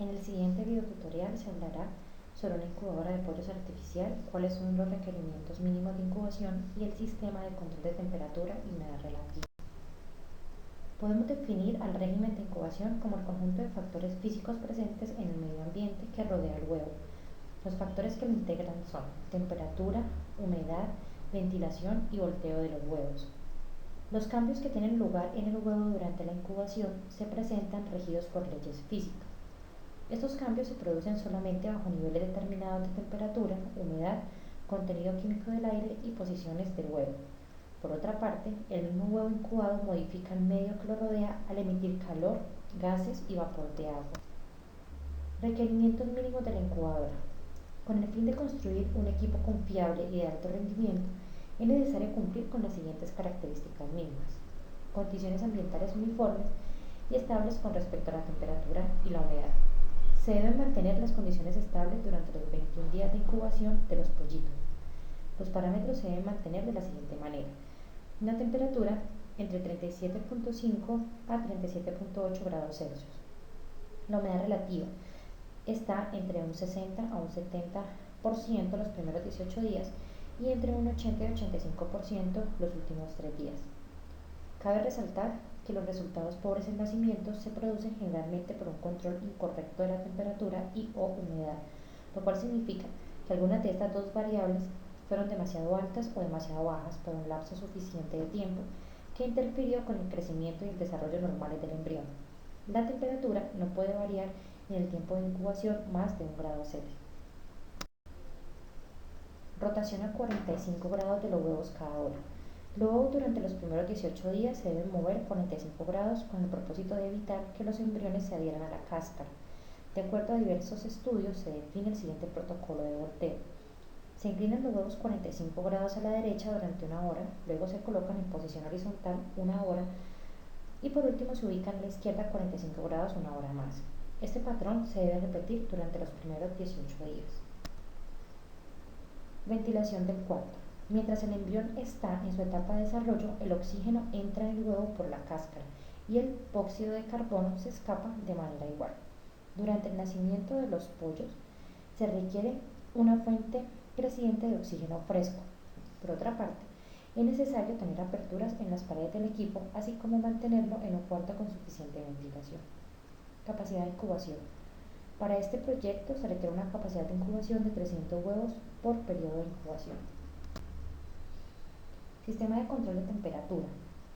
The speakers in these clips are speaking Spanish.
En el siguiente video tutorial se hablará sobre una incubadora de pollos artificial, cuáles son los requerimientos mínimos de incubación y el sistema de control de temperatura y humedad relativa. Podemos definir al régimen de incubación como el conjunto de factores físicos presentes en el medio ambiente que rodea el huevo. Los factores que lo integran son temperatura, humedad, ventilación y volteo de los huevos. Los cambios que tienen lugar en el huevo durante la incubación se presentan regidos por leyes físicas. Estos cambios se producen solamente bajo niveles determinados de temperatura, humedad, contenido químico del aire y posiciones del huevo. Por otra parte, el mismo huevo incubado modifica el medio que lo rodea al emitir calor, gases y vapor de agua. Requerimientos mínimos de la incubadora. Con el fin de construir un equipo confiable y de alto rendimiento, es necesario cumplir con las siguientes características mínimas: condiciones ambientales uniformes y estables con respecto a la temperatura y la humedad. Se deben mantener las condiciones estables durante los 21 días de incubación de los pollitos. Los parámetros se deben mantener de la siguiente manera: una temperatura entre 37.5 a 37.8 grados Celsius. La humedad relativa está entre un 60 a un 70% los primeros 18 días y entre un 80 y 85% los últimos 3 días. Cabe resaltar que los resultados pobres en nacimientos se producen generalmente por un control incorrecto de la temperatura y/o humedad, lo cual significa que algunas de estas dos variables fueron demasiado altas o demasiado bajas por un lapso suficiente de tiempo que interfirió con el crecimiento y el desarrollo normales del embrión. La temperatura no puede variar en el tiempo de incubación más de 1 grado Celsius. Rotación a 45 grados de los huevos cada hora. Los huevos durante los primeros 18 días se deben mover 45 grados con el propósito de evitar que los embriones se adhieran a la cáscara. De acuerdo a diversos estudios, se define el siguiente protocolo de volteo. Se inclinan los huevos 45 grados a la derecha durante 1 hora, luego se colocan en posición horizontal 1 hora y por último se ubican a la izquierda 45 grados 1 hora más. Este patrón se debe repetir durante los primeros 18 días. Ventilación del cuarto. Mientras el embrión está en su etapa de desarrollo, el oxígeno entra en el huevo por la cáscara y el óxido de carbono se escapa de manera igual. Durante el nacimiento de los pollos se requiere una fuente creciente de oxígeno fresco. Por otra parte, es necesario tener aperturas en las paredes del equipo, así como mantenerlo en un cuarto con suficiente ventilación. Capacidad de incubación. Para este proyecto se requiere una capacidad de incubación de 300 huevos por periodo de incubación. Sistema de control de temperatura.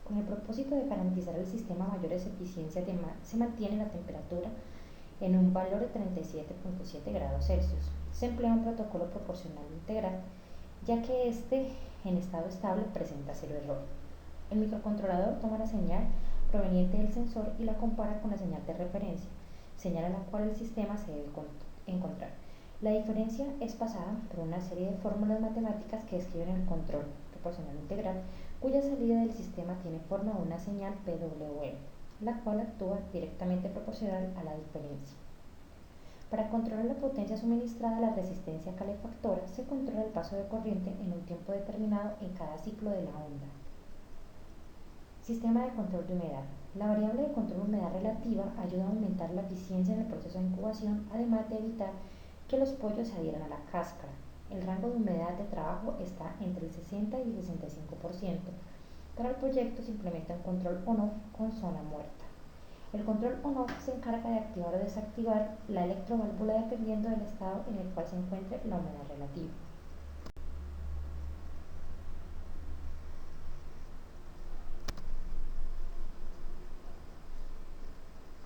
Con el propósito de garantizar al sistema mayores eficiencias, se mantiene la temperatura en un valor de 37.7 grados Celsius. Se emplea un protocolo proporcional integral, ya que este en estado estable presenta cero error. El microcontrolador toma la señal proveniente del sensor y la compara con la señal de referencia, señal a la cual el sistema se debe encontrar. La diferencia es pasada por una serie de fórmulas matemáticas que describen el control proporcional integral, cuya salida del sistema tiene forma de una señal PWM, la cual actúa directamente proporcional a la diferencia. Para controlar la potencia suministrada a la resistencia calefactora, se controla el paso de corriente en un tiempo determinado en cada ciclo de la onda. Sistema de control de humedad. La variable de control de humedad relativa ayuda a aumentar la eficiencia en el proceso de incubación, además de evitar que los pollos se adhieran a la cáscara. El rango de humedad de trabajo está entre el 60 y el 65%. Para el proyecto se implementa un control on-off con zona muerta. El control on-off se encarga de activar o desactivar la electroválvula dependiendo del estado en el cual se encuentre la humedad relativa.